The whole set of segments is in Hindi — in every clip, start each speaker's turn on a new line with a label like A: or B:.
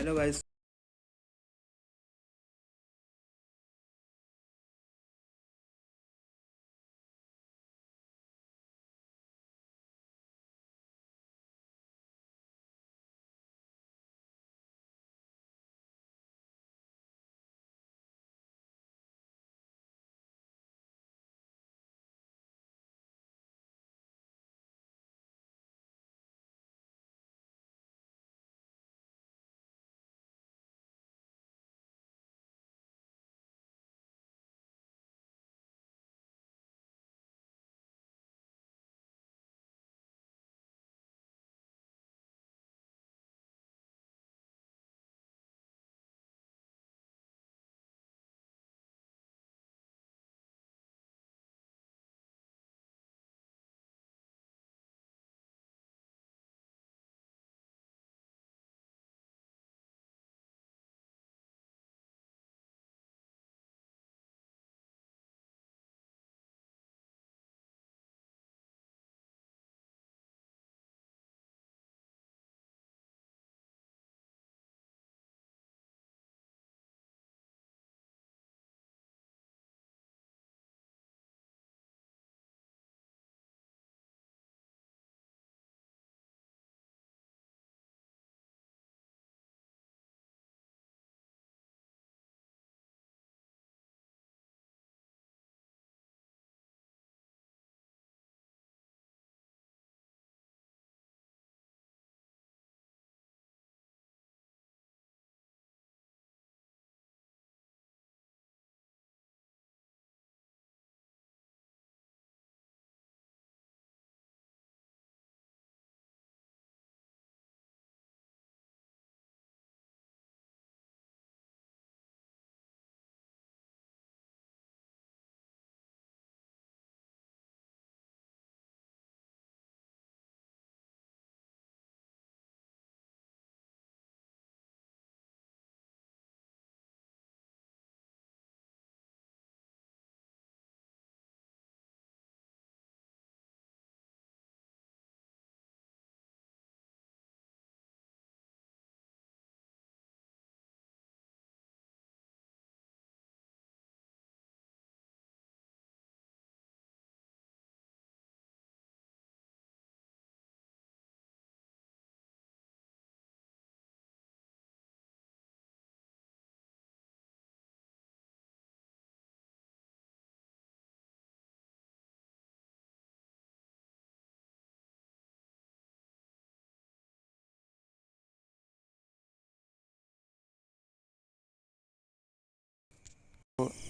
A: Hello guys.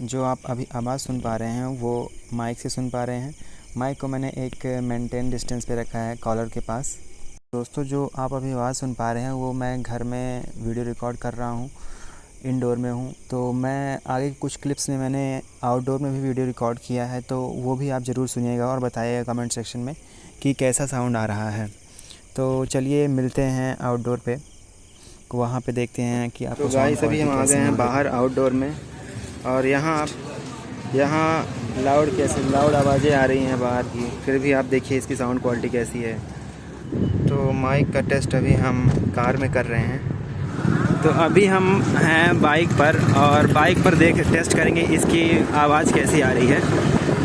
A: जो आप अभी आवाज़ सुन पा रहे हैं वो माइक से सुन पा रहे हैं। माइक को मैंने एक मेंटेन डिस्टेंस पे रखा है कॉलर के पास। दोस्तों, जो आप अभी आवाज़ सुन पा रहे हैं वो मैं घर में वीडियो रिकॉर्ड कर रहा हूँ, इंडोर में हूँ। तो मैं आगे कुछ क्लिप्स में मैंने आउटडोर में भी वीडियो रिकॉर्ड किया है, तो वो भी आप ज़रूर सुनिएगा और बताइएगा कमेंट सेक्शन में कि कैसा साउंड आ रहा है। तो चलिए मिलते हैं आउटडोर पे, वहाँ पे देखते हैं कि आपको साउंड क्वालिटी कैसी मिल रही है। तो गाइस, अभी हम आ गए हैं बाहर आउटडोर में, और यहाँ लाउड आवाज़ें आ रही हैं बाहर की, फिर भी आप देखिए इसकी साउंड क्वालिटी कैसी है। तो माइक का टेस्ट अभी हम कार में कर रहे हैं। तो अभी हम हैं बाइक पर, और बाइक पर टेस्ट करेंगे इसकी आवाज़ कैसी आ रही है।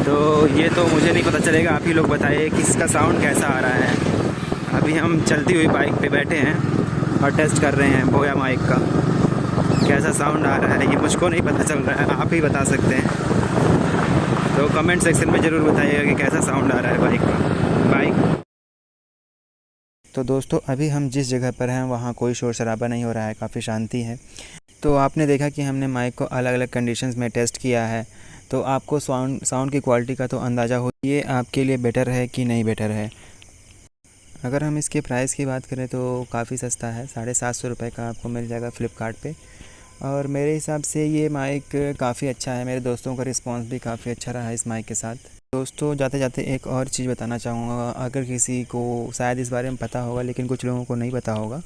A: तो ये तो मुझे नहीं पता चलेगा, आप ही लोग बताइए कि इसका साउंड कैसा आ रहा है। अभी हम चलती हुई बाइक पे बैठे हैं और टेस्ट कर रहे हैं बोया माइक का कैसा साउंड आ रहा है। ये मुझको नहीं पता चल रहा है, आप ही बता सकते हैं। तो कमेंट सेक्शन में ज़रूर बताइएगा कि कैसा साउंड आ रहा है बाइक। तो दोस्तों, अभी हम जिस जगह पर हैं वहाँ कोई शोर शराबा नहीं हो रहा है, काफ़ी शांति है। तो आपने देखा कि हमने माइक को अलग अलग कंडीशंस में टेस्ट किया है, तो आपको साउंड की क्वालिटी का तो अंदाज़ा हो ये आपके लिए बेटर है कि नहीं बेटर है। अगर हम इसके प्राइस की बात करें तो काफ़ी सस्ता है, 750 रुपये का आपको मिल जाएगा फ़्लिपकार्ट पे। और मेरे हिसाब से ये माइक काफ़ी अच्छा है, मेरे दोस्तों का रिस्पांस भी काफ़ी अच्छा रहा है इस माइक के साथ। दोस्तों, जाते जाते एक और चीज़ बताना चाहूँगा, अगर किसी को शायद इस बारे में पता होगा लेकिन कुछ लोगों को नहीं पता होगा,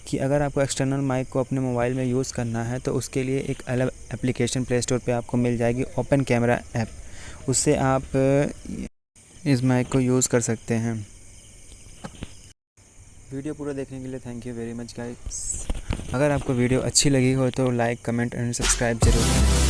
A: कि अगर आपको एक्सटर्नल माइक को अपने मोबाइल में यूज़ करना है तो उसके लिए एक अलग एप्लीकेशन प्ले स्टोर पे आपको मिल जाएगी, ओपन कैमरा ऐप। उससे आप इस माइक को यूज़ कर सकते हैं। वीडियो पूरा देखने के लिए thank you very much guys. अगर आपको वीडियो अच्छी लगी हो तो लाइक, कमेंट एंड सब्सक्राइब ज़रूर करें।